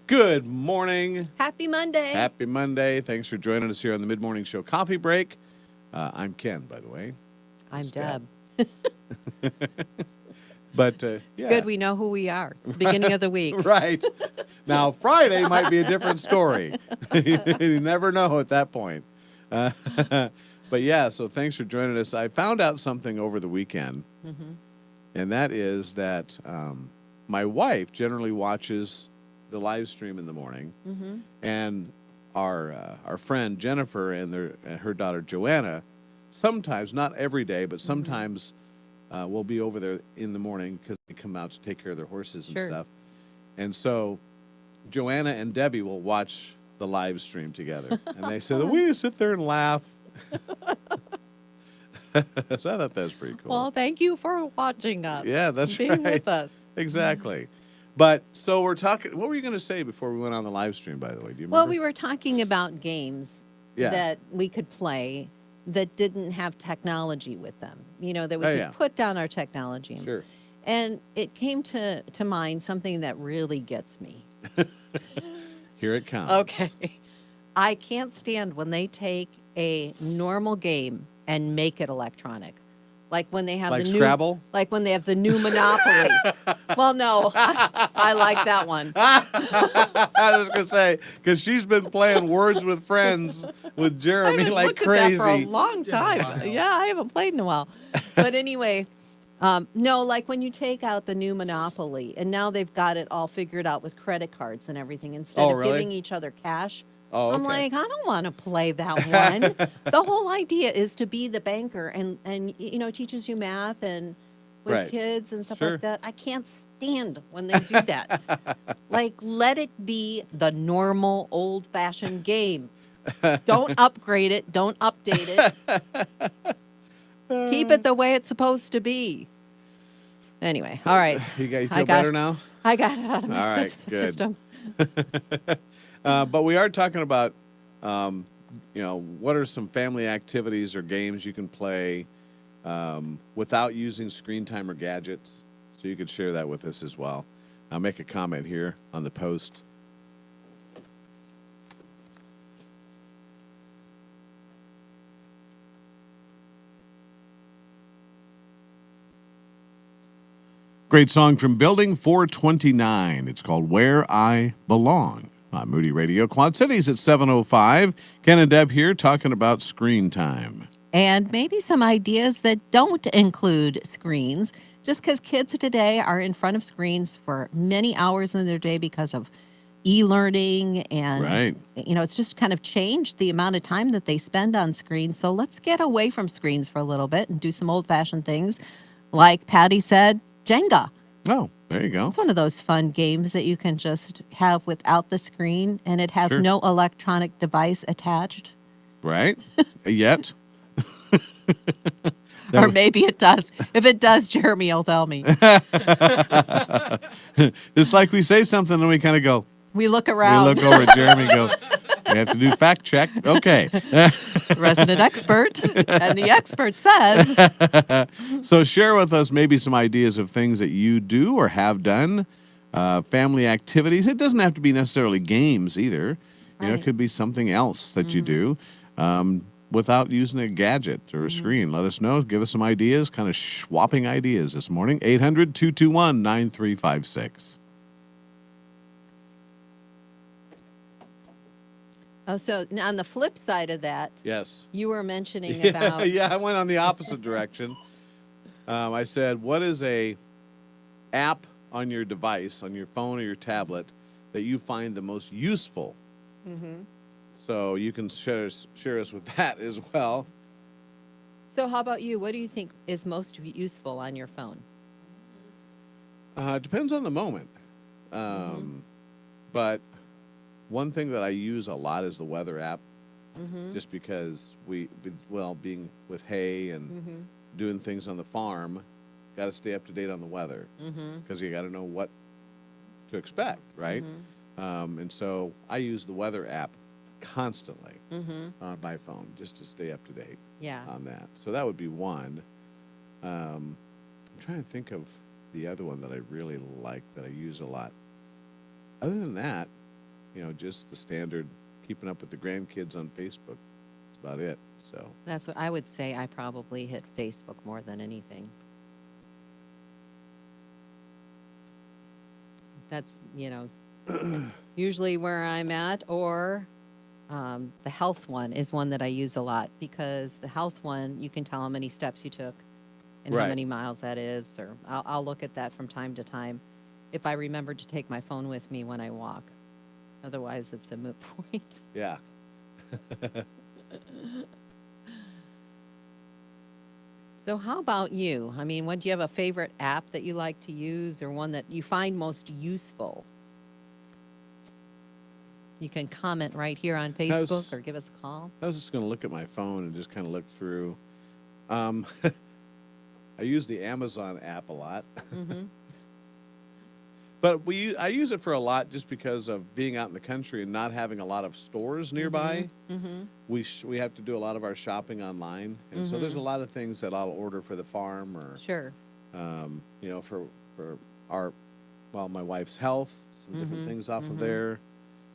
Good morning. Happy Monday. Happy Monday. Thanks for joining us here on the Mid Morning Show Coffee Break. I'm Ken, by the way. I'm That's Deb. Deb. But It's yeah, good we know who we are. It's the beginning of the week. right. Now, Friday might be a different story. You never know at that point. Uh, but yeah, so thanks for joining us. I found out something over the weekend, and that is that my wife generally watches the live stream in the morning, and our friend Jennifer and her daughter Joanna, sometimes, not every day, but sometimes we'll be over there in the morning because they come out to take care of their horses and Sure. stuff. And so Joanna and Debbie will watch the live stream together, and they say that we just sit there and laugh. So I thought that was pretty cool. Well, thank you for watching us. Yeah, that's being right. with us. Exactly. But so we're talking. What were you going to say before we went on the live stream? By the way, do you remember? Well, we were talking about games Yeah. that we could play that didn't have technology with them. You know, that we could yeah. put down our technology in. Sure. And it came to mind something that really gets me. Here it comes. Okay. I can't stand when they take a normal game and make it electronic. Like when they have Like the new Scrabble? Like when they have the new Monopoly. Well, no. I like that one. I was going to say, because she's been playing Words with Friends with I Jeremy haven't like looked at that for a crazy. long time. Yeah, I haven't played in a while. But anyway, no, like when you take out the new Monopoly and now they've got it all figured out with credit cards and everything instead Oh, of really? giving each other cash. Oh, I'm okay. like, I don't want to play that one. The whole idea is to be the banker and you know, teaches you math and with Right. kids and stuff Sure. like that. I can't stand when they do that. Like, let it be the normal old-fashioned game. Don't upgrade it. Don't update it. Keep it the way it's supposed to be. Anyway, all right. You I feel got- better now? I got it out of my All right, good. system. But we are talking about, what are some family activities or games you can play without using screen time or gadgets? So you could share that with us as well. I'll make a comment here on the post. Great song from Building 429. It's called Where I Belong on Moody Radio. Quad Cities at 7:05. Ken and Deb here talking about screen time. And maybe some ideas that don't include screens, just because kids today are in front of screens for many hours in their day because of e-learning and Right. you know, it's just kind of changed the amount of time that they spend on screens. So let's get away from screens for a little bit and do some old-fashioned things. Like Patty said, Jenga. Oh, there you go. It's one of those fun games that you can just have without the screen and it has Sure. no electronic device attached. Right? Yet. Or maybe it does. If it does, Jeremy will tell me. It's like we say something and we kind of go, We look around. we look over at Jeremy and go, we have to do fact check. Okay. Resident expert, and the expert says, So share with us maybe some ideas of things that you do or have done, family activities. It doesn't have to be necessarily games either. You know, it Right. could be something else that you do without using a gadget or a screen. Let us know. Give us some ideas, kind of swapping ideas this morning. 800-221-9356. oh, so now on the flip side of that, Yes. you were mentioning about, Yeah, I went on the opposite direction. I said, what is a app on your device, on your phone or your tablet, that you find the most useful? So you can share us with that as well. so how about you? What do you think is most useful on your phone? It depends on the moment. But one thing that I use a lot is the weather app, just because being with hay and doing things on the farm, got to stay up to date on the weather because you got to know what to expect, right? And so I use the weather app constantly on my phone just to stay up to date Yeah. on that. So that would be one. I'm trying to think of the other one that I really like that I use a lot. Other than that, just the standard keeping up with the grandkids on Facebook. That's about it. So That's what I would say. I probably hit Facebook more than anything. That's, usually where I'm at, or the health one is one that I use a lot, because the health one, you can tell how many steps you took and how Right. many miles that is, or I'll look at that from time to time if I remember to take my phone with me when I walk. Otherwise, it's a moot point. yeah. So how about you? I mean, do you have a favorite app that you like to use, or one that you find most useful? You can comment right here on Facebook or give us a call. I was just going to look at my phone and just kind of look through. I use the Amazon app a lot. Mm-hmm. But I use it for a lot just because of being out in the country and not having a lot of stores nearby. Mm-hmm. We have to do a lot of our shopping online, and so there's a lot of things that I'll order for the farm, or Sure. for my wife's health, some different things off of there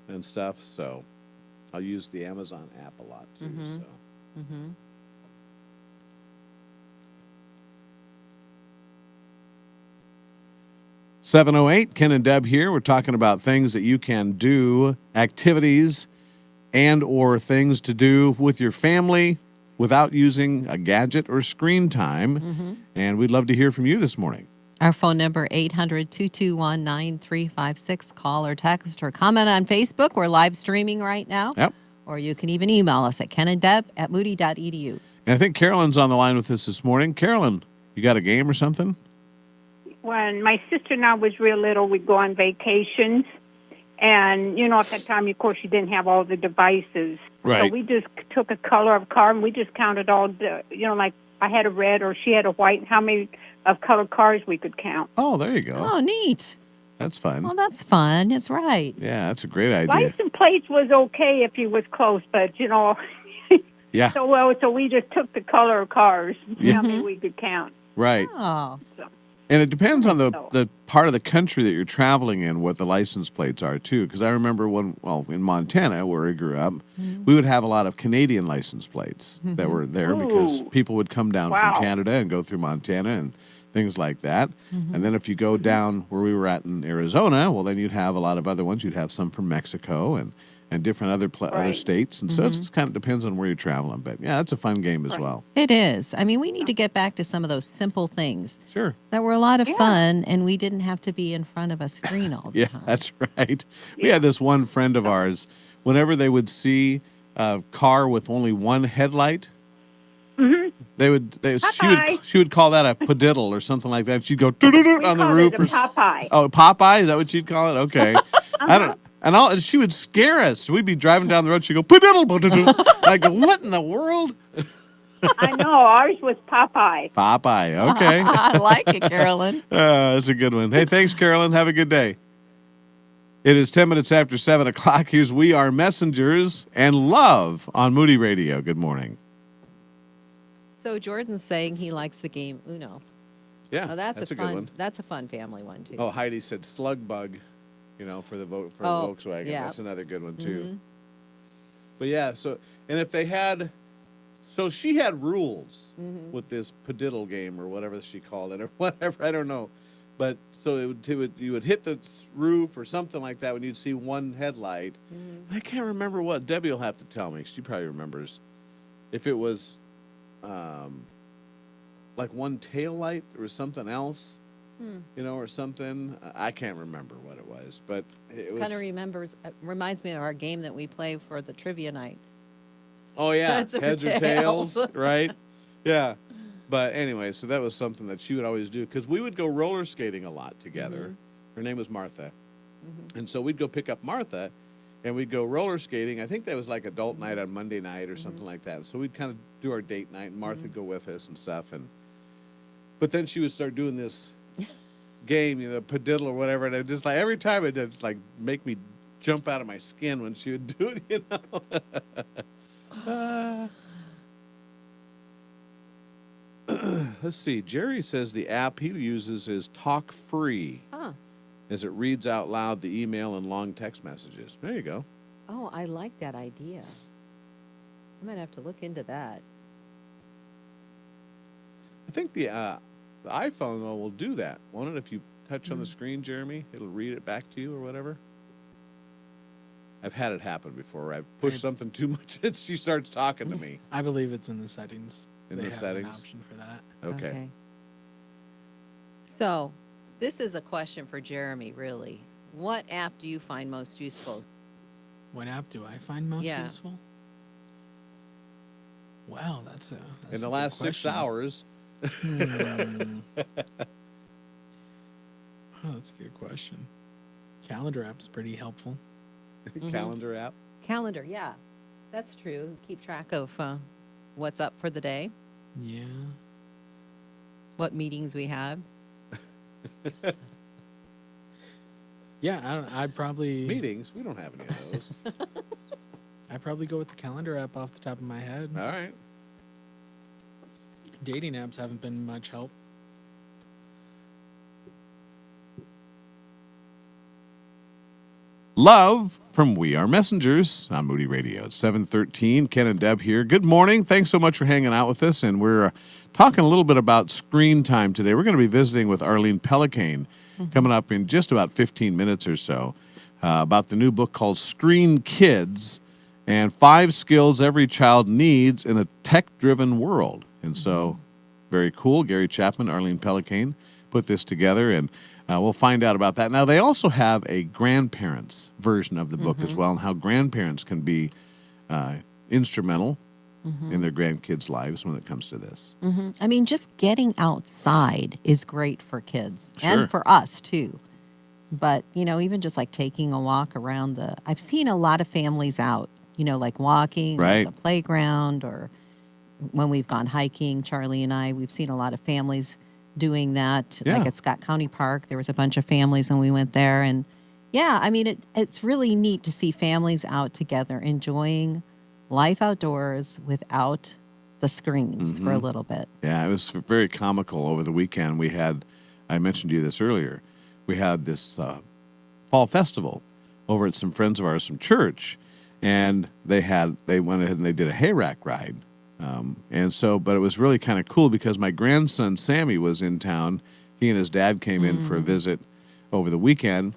and stuff. So I'll use the Amazon app a lot too. So. Mm-hmm. 708, Ken and Deb here. We're talking about things that you can do, activities and or things to do with your family without using a gadget or screen time. And we'd love to hear from you this morning. Our phone number, 800-221-9356. Call or text or comment on Facebook. We're live streaming right now. Yep. Or you can even email us at kenanddeb@moody.edu. And I think Carolyn's on the line with us this morning. Carolyn, you got a game or something? When my sister and I was real little, we'd go on vacations. And, at that time, of course, you didn't have all the devices. Right. So we just took a color of car, and we just counted all the, like I had a red or she had a white, and how many of colored cars we could count. Oh, there you go. Oh, neat. That's fun. Well, that's fun. That's right. Yeah, that's a great idea. License plates was okay if you was close, but, Yeah, so we just took the color of cars, how many we could count. right. Oh, So. And it depends on So- the part of the country that you're traveling in, what the license plates are, too. Because I remember in Montana, where I grew up, we would have a lot of Canadian license plates that were there because Ooh. people would come down Wow. from Canada and go through Montana and things like that. And then if you go down where we were at in Arizona, well, then you'd have a lot of other ones. You'd have some from Mexico and different other Right. states. And so it just kind of depends on where you're traveling. But, yeah, it's a fun game as Right. well. it is. I mean, we need to get back to some of those simple things Sure. that were a lot of Yeah. fun, and we didn't have to be in front of a screen all the Yeah, time. that's right. We had this one friend of ours, whenever they would see a car with only one headlight, Popeye. she would call that a padiddle or something like that. She'd go doo-doo-doo We on the called roof. it a Popeye. Oh, Popeye? Is that what she'd call it? Okay. I don't. And she would scare us. We'd be driving down the road. She'd go padiddle, padiddle. I go, what in the world? I know, ours was Popeye. Popeye. Okay. I like it, Carolyn. That's a good one. Hey, thanks, Carolyn. Have a good day. It is 10 minutes after 7 o'clock. Here's We Are Messengers and Love on Moody Radio. Good morning. So Jordan's saying he likes the game Uno. Yeah, Oh, that's a good fun. one. That's a fun family one too. Oh, Heidi said slug bug, for the Oh, Volkswagen. yeah. That's another good one, too. But, yeah, and if they had... So she had rules with this padiddle game or whatever she called it or whatever. I don't know. But so you would hit the roof or something like that when you'd see one headlight. I can't remember what. Debbie will have to tell me. She probably remembers. If it was like one tail light or something else, or something. I can't remember what it was. But it was. Kind of reminds me of our game that we play for the trivia night. Oh, yeah. Heads or Heads or tails. tails, right? Yeah. But anyway, so that was something that she would always do because we would go roller skating a lot together. Her name was Martha. And so we'd go pick up Martha and we'd go roller skating. I think that was like adult night on Monday night or something like that. So we'd kind of do our date night and Martha would go with us and stuff. But then she would start doing this game, padiddle or whatever. And it just like every time it just like make me jump out of my skin when she would do it, Let's see. Jerry says the app he uses is Talk Free. Huh. as it reads out loud the email and long text messages. There you go. Oh, I like that idea. I might have to look into that. I think the iPhone, though, will do that, won't it? If you touch on the screen, Jeremy, it'll read it back to you or whatever. I've had it happen before. Where I've pushed something too much and she starts talking to me. I believe it's in the settings. In They the have settings? an option for that. Okay. So, this is a question for Jeremy, really. What app do you find most useful? What app do I find most Yeah. useful? Wow, that's In a the good last 6 question. hours. Oh, that's a good question. Calendar app's pretty helpful. Calendar app. Calendar, yeah. That's true. Keep track of what's up for the day, Yeah. what meetings we have. Yeah, I'd probably Meetings. We don't have any of those. I'd probably go with the calendar app off the top of my head. All right. Dating apps haven't been much help. Love from We Are Messengers on Moody Radio. It's 7:13. Ken and Deb here. Good morning. Thanks so much for hanging out with us. And we're talking a little bit about screen time today. We're going to be visiting with Arlene Pellicane coming up in just about 15 minutes or so about the new book called Screen Kids and 5 Skills Every Child Needs in a Tech-Driven World. And so, very cool. Gary Chapman, Arlene Pellicane put this together, and we'll find out about that. Now, they also have a grandparents version of the book as well, and how grandparents can be instrumental in their grandkids' lives when it comes to this. I mean, just getting outside is great for kids Sure. and for us, too. But, you know, even just like taking a walk around I've seen a lot of families out, you know, like walking Right. at the playground, or when we've gone hiking, Charlie and I, we've seen a lot of families doing that. Yeah. Like at Scott County Park, there was a bunch of families when we went there. And yeah, I mean, it's really neat to see families out together enjoying life outdoors without the screens for a little bit. Yeah, it was very comical over the weekend. We had, I mentioned to you this earlier, we had this fall festival over at some friends of ours from church, and they went ahead and they did a hayrack ride. But it was really kind of cool because my grandson Sammy was in town. He and his dad came in for a visit over the weekend,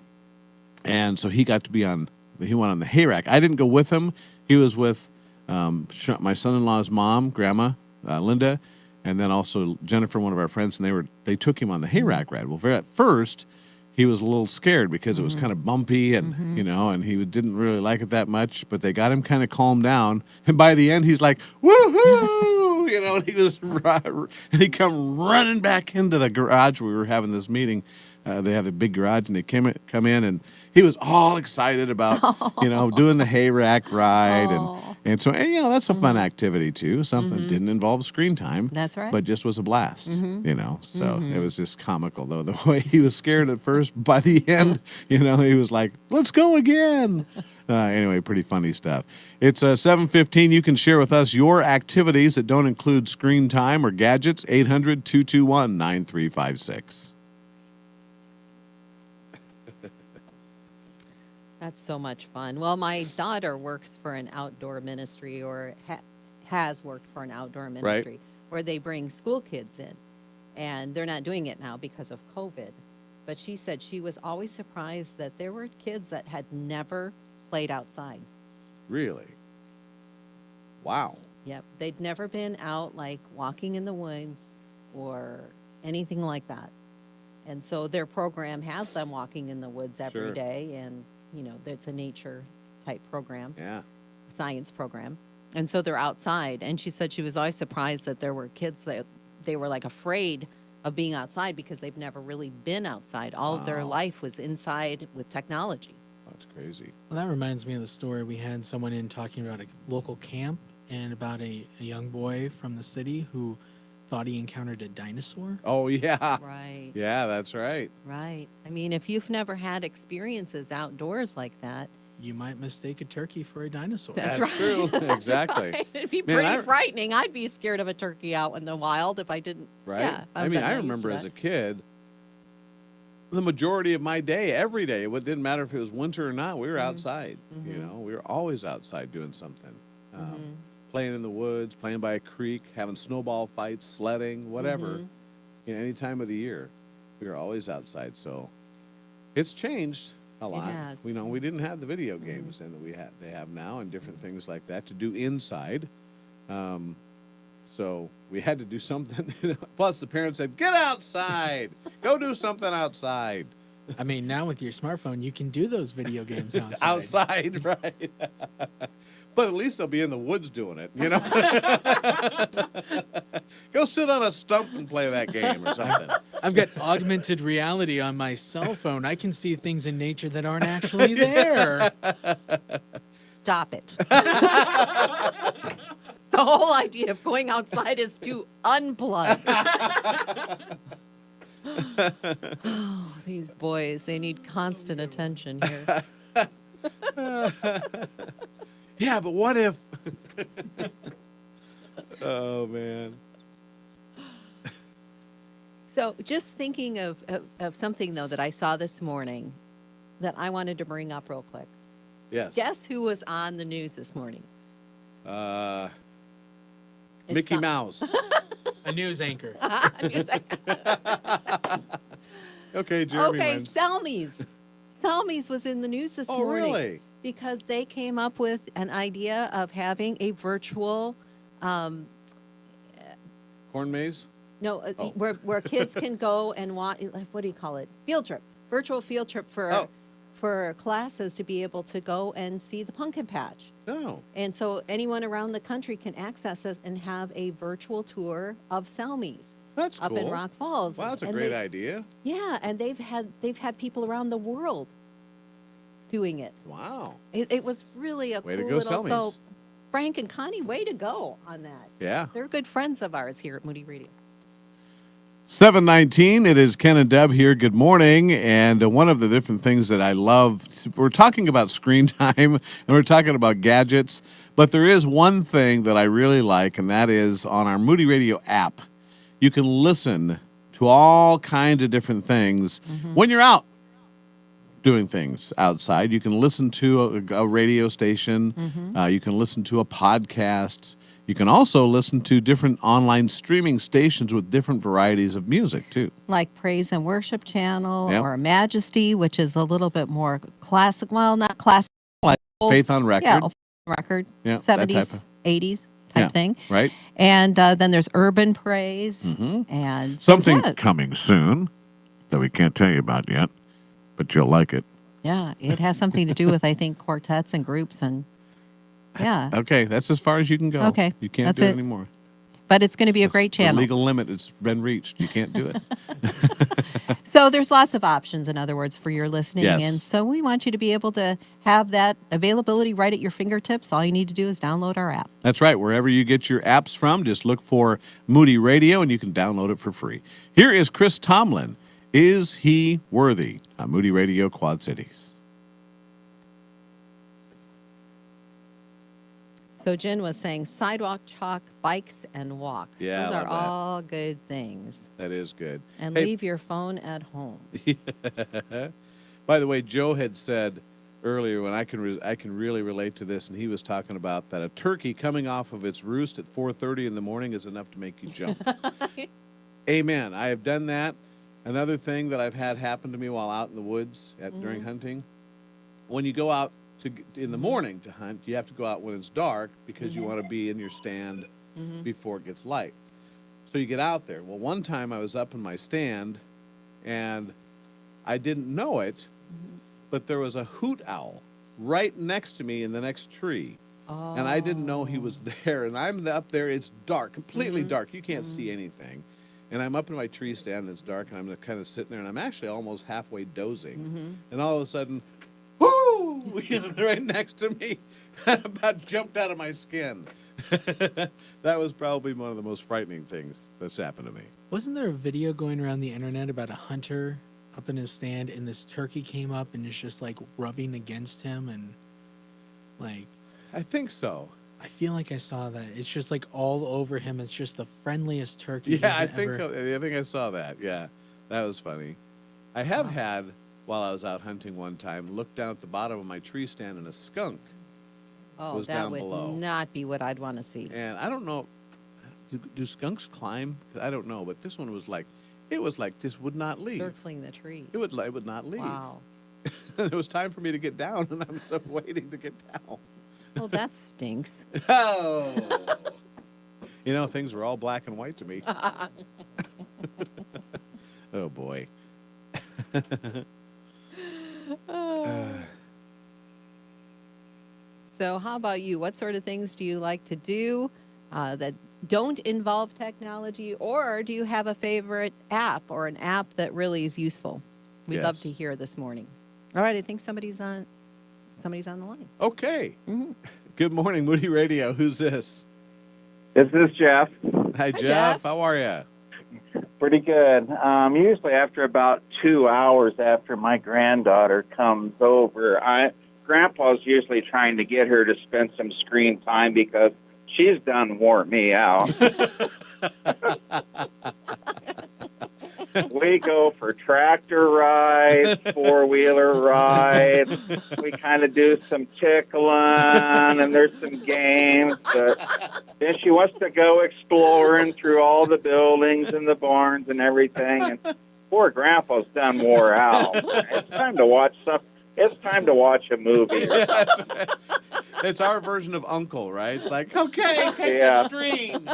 and so he got to he went on the hayrack. I didn't go with him. He was with my son-in-law's mom, Grandma Linda, and then also Jennifer, one of our friends, and they took him on the hayrack ride. Well, at first, he was a little scared because it was kind of bumpy and, and he didn't really like it that much, but they got him kind of calmed down. And by the end, he's like, woohoo! And he was, and he come running back into the garage. We were having this meeting. They have a big garage, and they come in, and he was all excited about, doing the hayrack ride. And so, that's a fun activity, too. Something that didn't involve screen time. That's right. But just was a blast, So it was just comical, though, the way he was scared at first. By the end, he was like, let's go again. Anyway, pretty funny stuff. It's 7:15. You can share with us your activities that don't include screen time or gadgets. 800-221-9356. That's so much fun. Well, my daughter works for an outdoor ministry, or has worked for an outdoor ministry, where they bring school kids in. And they're not doing it now because of COVID. But she said she was always surprised that there were kids that had never played outside. Really? Wow. Yep. They'd never been out, like, walking in the woods or anything like that. And so their program has them walking in the woods every day, and it's a nature type program. Yeah. Science program. And so they're outside. And she said she was always surprised that there were kids that they were like afraid of being outside because they've never really been outside. All of their life was inside with technology. That's crazy. Well, that reminds me of the story. We had someone in talking about a local camp and about a young boy from the city who thought he encountered a dinosaur. Oh, yeah. Right. Yeah, that's right. Right. I mean, if you've never had experiences outdoors like that, You might mistake a turkey for a dinosaur. That's That's right. true. Exactly. right. It'd be Man, pretty frightening. I'd be scared of a turkey out in the wild if I didn't. Right? Yeah, if I I'm mean, not I used to remember that. as a kid, the majority of my day, every day. It didn't matter if it was winter or not. We were outside. You know, we were always outside doing something, playing in the woods, playing by a creek, having snowball fights, sledding, whatever. You know, any time of the year, we were always outside. So it's changed a lot. has. You know, we didn't have the video games then that they have now, and different things like that to do inside. So we had to do something. Plus, the parents said, "Get outside, go do something outside." I mean, now with your smartphone, you can do those video games outside. Outside, right? But at least they'll be in the woods doing it, you know. Go sit on a stump and play that game or something. I've got augmented reality on my cell phone. I can see things in nature that aren't actually there. Stop it. The whole idea of going outside is to unplug. Oh, these boys, they need constant attention here. Yeah, but what if? Oh, man. So just thinking of something, though, that I saw this morning that I wanted to bring up real quick. Yes. Guess who was on the news this morning? It's Mickey Mouse. A news anchor. Okay, Jeremy Okay, wins. Selmies. Selmies was in the news this Oh, morning. really? Because they came up with an idea of having a virtual, Corn maze? Oh. where kids can go and watch, what do you call it? Field trip. Virtual field trip for classes to be able to go and see the pumpkin patch. No. And so anyone around the country can access this and have a virtual tour of Selmies That's up cool. in Rock Falls. Wow, that's a And great idea. Yeah, and they've had people around the world doing it. Wow. It was really a Way to cool go, little. Selmies. So Frank and Connie, way to go on that. Yeah. They're good friends of ours here at Moody Radio. 7:19. It is Ken and Deb here. Good morning. And one of the different things that I love, we're talking about screen time and we're talking about gadgets, but there is one thing that I really like, and that is on our Moody Radio app. You can listen to all kinds of different things when you're out doing things outside. You can listen to a radio station. You can listen to a podcast. You can also listen to different online streaming stations with different varieties of music, too. Like Praise and Worship Channel Yep. or Majesty, which is a little bit more classic. Well, not classic. Like old- Faith on Record. Yeah, record. Yeah, that 70s, type of- 80s type Yeah. thing. Right? And then there's Urban Praise. And Something yeah, coming soon that we can't tell you about yet, but you'll like it. yeah, it has something to do with, I think, quartets and groups and yeah. Okay, that's as far as you can go. Okay, You can't that's do it it. anymore. But it's going to be a great The channel. legal limit has been reached. You can't do it. So there's lots of options, in other words, for your listening. Yes. And so we want you to be able to have that availability right at your fingertips. All you need to do is download our app. That's right. Wherever you get your apps from, just look for Moody Radio and you can download it for free. Here is Chris Tomlin. Is he worthy? On Moody Radio Quad Cities. So Jen was saying sidewalk chalk, bikes, and walks. Yeah, Those I are love that. all good things. That is good. And Hey, leave your phone at home. by the way, Joe had said earlier when I can really relate to this, and he was talking about that a turkey coming off of its roost at 4:30 in the morning is enough to make you jump. Amen. I have done that. Another thing that I've had happen to me while out in the woods during hunting, when you go out in the morning to hunt, you have to go out when it's dark because you want to be in your stand before it gets light. So you get out there. Well, one time I was up in my stand, and I didn't know it, but there was a hoot owl right next to me in the next tree. And I didn't know he was there. And I'm up there. It's dark, completely dark. You can't see anything. And I'm up in my tree stand, and it's dark, and I'm kind of sitting there, and I'm actually almost halfway dozing. And all of a sudden, whoo! Right next to me. About jumped out of my skin. That was probably one of the most frightening things that's happened to me. Wasn't there a video going around the internet about a hunter up in his stand and this turkey came up and is just like rubbing against him and like I think so. I feel like I saw that. It's just like all over him. It's just the friendliest turkey. Yeah, he's I think ever- I think I saw that. Yeah, that was funny. I have had, while I was out hunting one time, look down at the bottom of my tree stand and a skunk Oh, was that down would below. not be what I'd want to see. And I don't know, do skunks climb? I don't know, but this one was like, it was like this would not leave. Circling the tree. It would not leave. Wow. It was time for me to get down, and I'm still waiting to get down. Well, that stinks. Oh. You know, things were all black and white to me. Oh, boy. So how about you? What sort of things do you like to do that don't involve technology? Or do you have a favorite app or an app that really is useful? We'd love Yes. to hear this morning. All right, I think somebody's on the line. Okay. Mm-hmm. Good morning, Moody Radio. Who's this? This is Jeff. Hi, Jeff. Jeff. How are you? Pretty good. Usually after about 2 hours after my granddaughter comes over, Grandpa's usually trying to get her to spend some screen time because she's done wore me out. We go for tractor rides, four-wheeler rides. We kind of do some tickling, and there's some games. But then she wants to go exploring through all the buildings and the barns and everything. And poor Grandpa's done wore out. It's time to watch something. It's time to watch a movie. It's our version of Uncle, right? It's like, okay, take Yeah. the screen.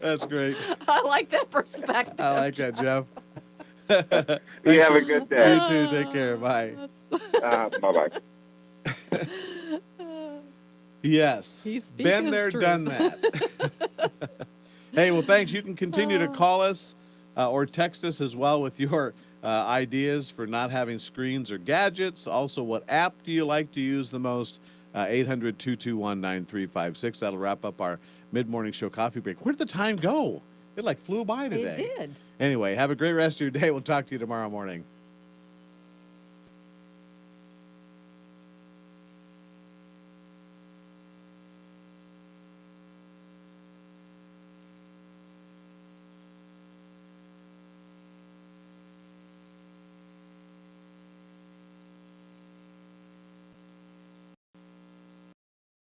That's great. I like that perspective. I like that, Jeff. You have a good day. You too. Take care. Bye. Bye-bye. Yes. He's speaking Been his there, truth. done that. Hey, well, thanks. You can continue to call us or text us as well with your ideas for not having screens or gadgets. Also, what app do you like to use the most? 800-221-9356. That'll wrap up our mid-morning show coffee break. Where did the time go? It like flew by today. It did. Anyway, have a great rest of your day. We'll talk to you tomorrow morning.